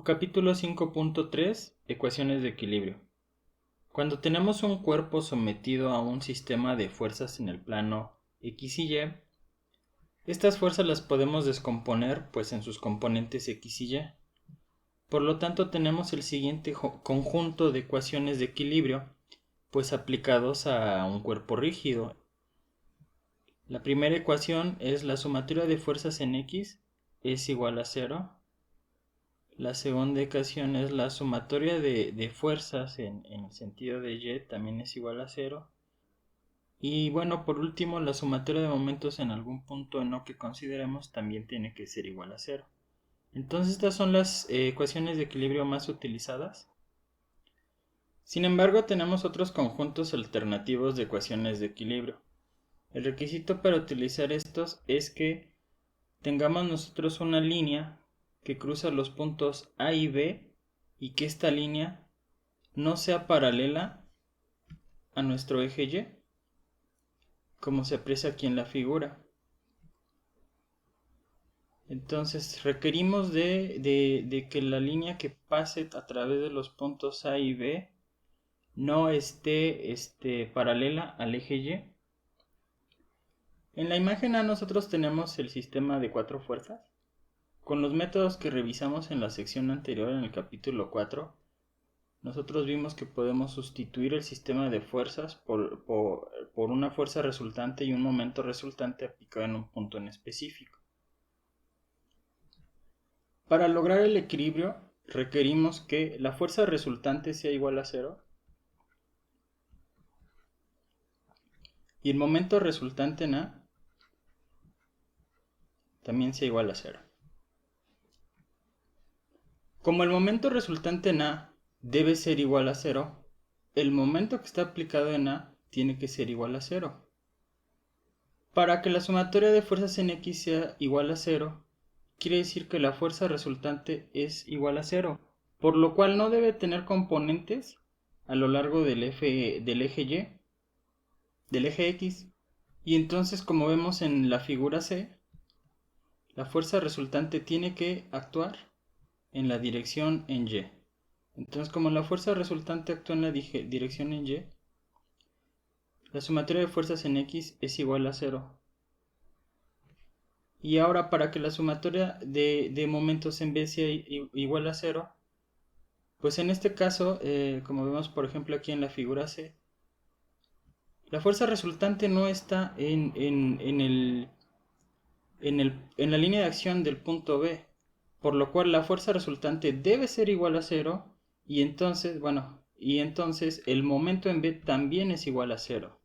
Capítulo 5.3 Ecuaciones de equilibrio. Cuando tenemos un cuerpo sometido a un sistema de fuerzas en el plano X y Y, estas fuerzas las podemos descomponer en sus componentes X y Y. Por lo tanto, tenemos el siguiente conjunto de ecuaciones de equilibrio aplicados a un cuerpo rígido. La primera ecuación es la sumatoria de fuerzas en X es igual a 0. La segunda ecuación es la sumatoria de fuerzas en el sentido de Y también es igual a 0. Y bueno, por último, la sumatoria de momentos en algún punto en O que consideremos también tiene que ser igual a 0. Entonces estas son las ecuaciones de equilibrio más utilizadas. Sin embargo, tenemos otros conjuntos alternativos de ecuaciones de equilibrio. El requisito para utilizar estos es que tengamos nosotros una línea que cruza los puntos A y B y que esta línea no sea paralela a nuestro eje Y, como se aprecia aquí en la figura. Entonces requerimos de que la línea que pase a través de los puntos A y B no esté paralela al eje Y. En la imagen A nosotros tenemos el sistema de 4 fuerzas. Con los métodos que revisamos en la sección anterior, en el capítulo 4, nosotros vimos que podemos sustituir el sistema de fuerzas por una fuerza resultante y un momento resultante aplicado en un punto en específico. Para lograr el equilibrio, requerimos que la fuerza resultante sea igual a 0 y el momento resultante en A también sea igual a 0. Como el momento resultante en A debe ser igual a 0, el momento que está aplicado en A tiene que ser igual a 0. Para que la sumatoria de fuerzas en X sea igual a 0, quiere decir que la fuerza resultante es igual a 0, por lo cual no debe tener componentes a lo largo del eje Y, del eje X. Y entonces, como vemos en la figura C, la fuerza resultante tiene que actuar en la dirección en Y. Entonces, como la fuerza resultante actúa en la dirección en Y, la sumatoria de fuerzas en X es igual a 0. Y ahora, para que la sumatoria de momentos en B sea igual a 0, pues en este caso, como vemos por ejemplo aquí en la figura C, la fuerza resultante no está en la línea de acción del punto B, por lo cual la fuerza resultante debe ser igual a 0 y entonces, el momento en B también es igual a 0.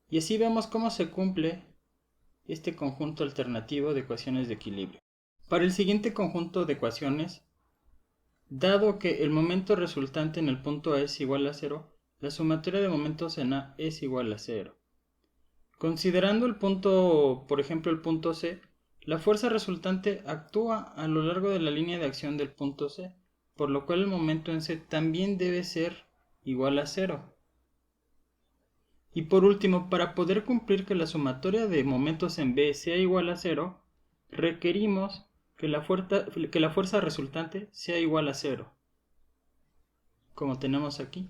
Y así vemos cómo se cumple este conjunto alternativo de ecuaciones de equilibrio. Para el siguiente conjunto de ecuaciones, dado que el momento resultante en el punto A es igual a 0, la sumatoria de momentos en A es igual a 0. Considerando el punto, por ejemplo el punto C, la fuerza resultante actúa a lo largo de la línea de acción del punto C, por lo cual el momento en C también debe ser igual a 0. Y por último, para poder cumplir que la sumatoria de momentos en B sea igual a 0, requerimos que la fuerza resultante sea igual a 0, como tenemos aquí.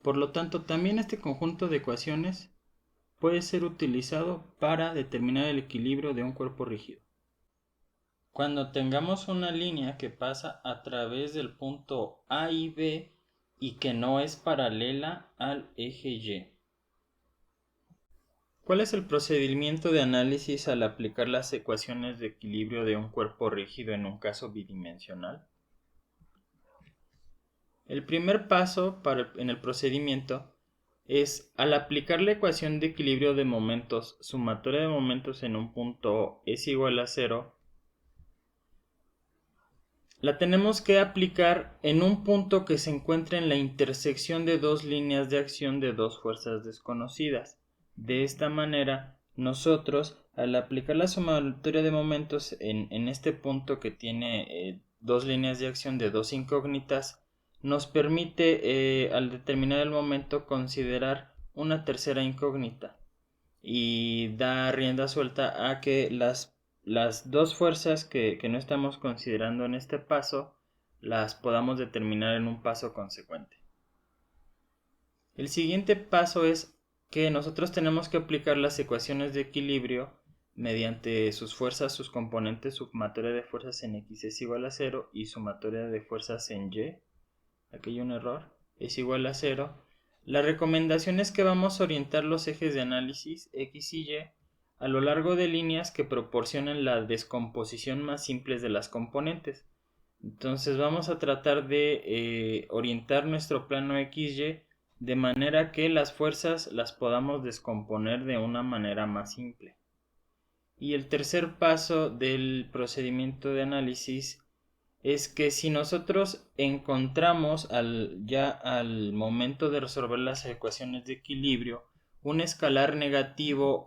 Por lo tanto, también este conjunto de ecuaciones puede ser utilizado para determinar el equilibrio de un cuerpo rígido. Cuando tengamos una línea que pasa a través del punto A y B y que no es paralela al eje Y. ¿Cuál es el procedimiento de análisis al aplicar las ecuaciones de equilibrio de un cuerpo rígido en un caso bidimensional? El primer paso en el procedimiento es, al aplicar la ecuación de equilibrio de momentos, sumatoria de momentos en un punto O es igual a 0, la tenemos que aplicar en un punto que se encuentra en la intersección de dos líneas de acción de dos fuerzas desconocidas. De esta manera, nosotros, al aplicar la sumatoria de momentos en este punto que tiene dos líneas de acción de dos incógnitas, nos permite, al determinar el momento, considerar una tercera incógnita y da rienda suelta a que las dos fuerzas que no estamos considerando en este paso las podamos determinar en un paso consecuente. El siguiente paso es que nosotros tenemos que aplicar las ecuaciones de equilibrio mediante sus fuerzas, sus componentes, sumatoria de fuerzas en X es igual a 0 y sumatoria de fuerzas en Y, aquí hay un error, es igual a 0. La recomendación es que vamos a orientar los ejes de análisis X y Y a lo largo de líneas que proporcionen la descomposición más simple de las componentes. Entonces vamos a tratar de orientar nuestro plano XY de manera que las fuerzas las podamos descomponer de una manera más simple. Y el tercer paso del procedimiento de análisis es que si nosotros encontramos ya al momento de resolver las ecuaciones de equilibrio un escalar negativo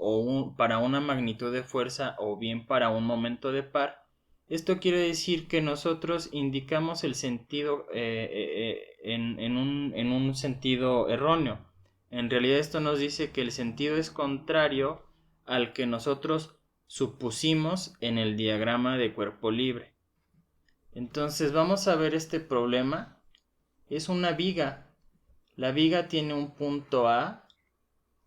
para una magnitud de fuerza o bien para un momento de par, esto quiere decir que nosotros indicamos el sentido en un sentido erróneo. En realidad esto nos dice que el sentido es contrario al que nosotros supusimos en el diagrama de cuerpo libre. Entonces vamos a ver este problema. Es una viga. La viga tiene un punto A,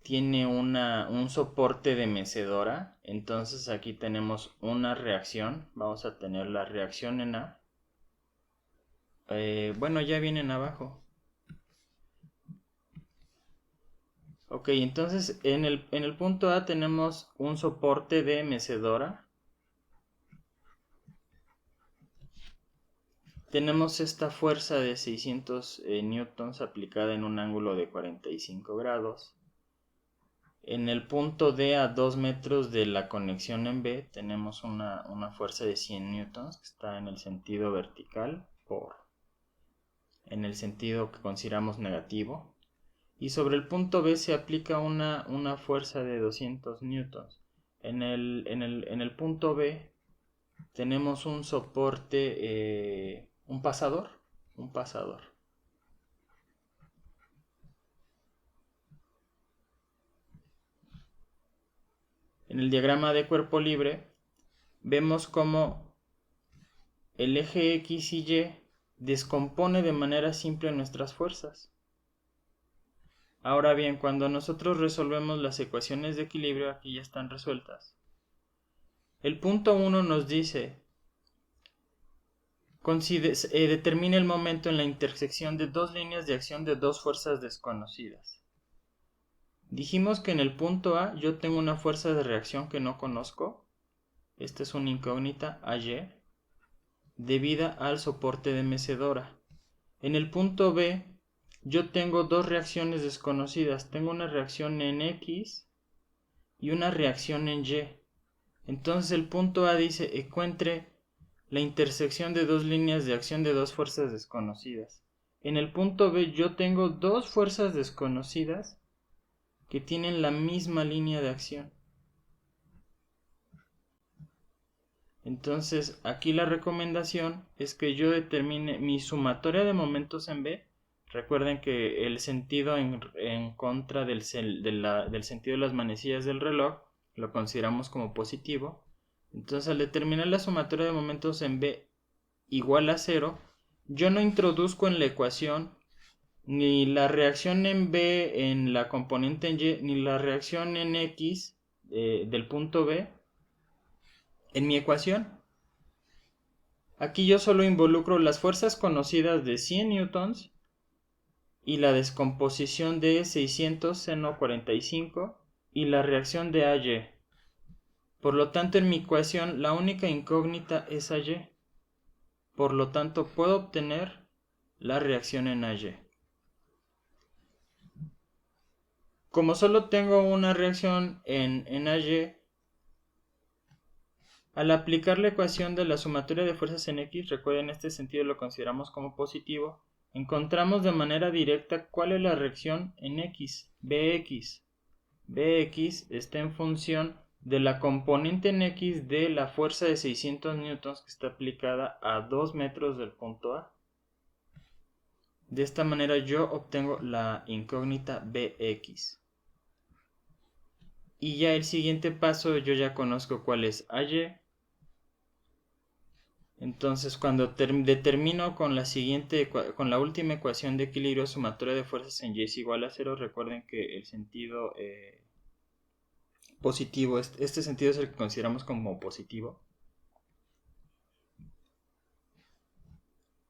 tiene un soporte de mecedora. Entonces aquí tenemos una reacción. Vamos a tener la reacción en A. Bueno, ya vienen abajo. Ok, entonces en el punto A tenemos un soporte de mecedora. Tenemos esta fuerza de 600 newtons aplicada en un ángulo de 45 grados. En el punto D, a 2 metros de la conexión en B, tenemos una fuerza de 100 newtons que está en el sentido vertical, en el sentido que consideramos negativo. Y sobre el punto B se aplica una fuerza de 200 newtons. En el punto B tenemos un soporte, un pasador. En el diagrama de cuerpo libre vemos cómo el eje X y Y descompone de manera simple nuestras fuerzas. Ahora bien, cuando nosotros resolvemos las ecuaciones de equilibrio, aquí ya están resueltas. El punto 1 nos dice, determina el momento en la intersección de dos líneas de acción de dos fuerzas desconocidas. Dijimos que en el punto A yo tengo una fuerza de reacción que no conozco. Esta es una incógnita, AY, debida al soporte de mecedora. En el punto B yo tengo dos reacciones desconocidas. Tengo una reacción en X y una reacción en Y. Entonces el punto A dice, encuentre la intersección de dos líneas de acción de dos fuerzas desconocidas. En el punto B yo tengo dos fuerzas desconocidas que tienen la misma línea de acción. Entonces aquí la recomendación es que yo determine mi sumatoria de momentos en B. Recuerden que el sentido en contra del sentido de las manecillas del reloj lo consideramos como positivo. Entonces al determinar la sumatoria de momentos en B igual a 0, yo no introduzco en la ecuación ni la reacción en B en la componente en Y, ni la reacción en X del punto B en mi ecuación. Aquí yo solo involucro las fuerzas conocidas de 100 newtons y la descomposición de 600 seno 45 y la reacción de AY. Por lo tanto, en mi ecuación la única incógnita es AY. Por lo tanto, puedo obtener la reacción en AY. Como solo tengo una reacción en AY, al aplicar la ecuación de la sumatoria de fuerzas en X, recuerden, en este sentido lo consideramos como positivo, encontramos de manera directa cuál es la reacción en X, Bx. Bx está en función de la componente en X de la fuerza de 600 newtons que está aplicada a 2 metros del punto A. De esta manera yo obtengo la incógnita Bx. Y ya el siguiente paso yo ya conozco cuál es AY, Entonces, cuando determino con la con la última ecuación de equilibrio sumatoria de fuerzas en Y es igual a cero, recuerden que el sentido positivo, este sentido es el que consideramos como positivo.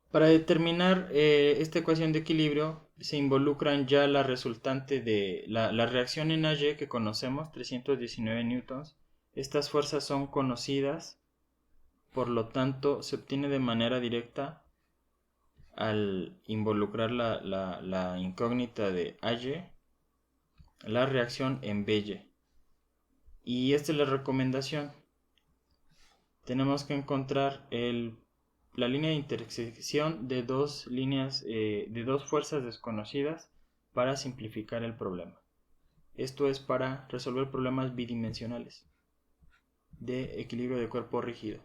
Para determinar esta ecuación de equilibrio se involucran ya la resultante de la reacción en AY que conocemos, 319 newtons. Estas fuerzas son conocidas, por lo tanto se obtiene de manera directa al involucrar la incógnita de AY, la reacción en BY. Y esta es la recomendación. Tenemos que encontrar la línea de intersección de dos líneas, de dos fuerzas desconocidas para simplificar el problema. Esto es para resolver problemas bidimensionales de equilibrio de cuerpo rígido.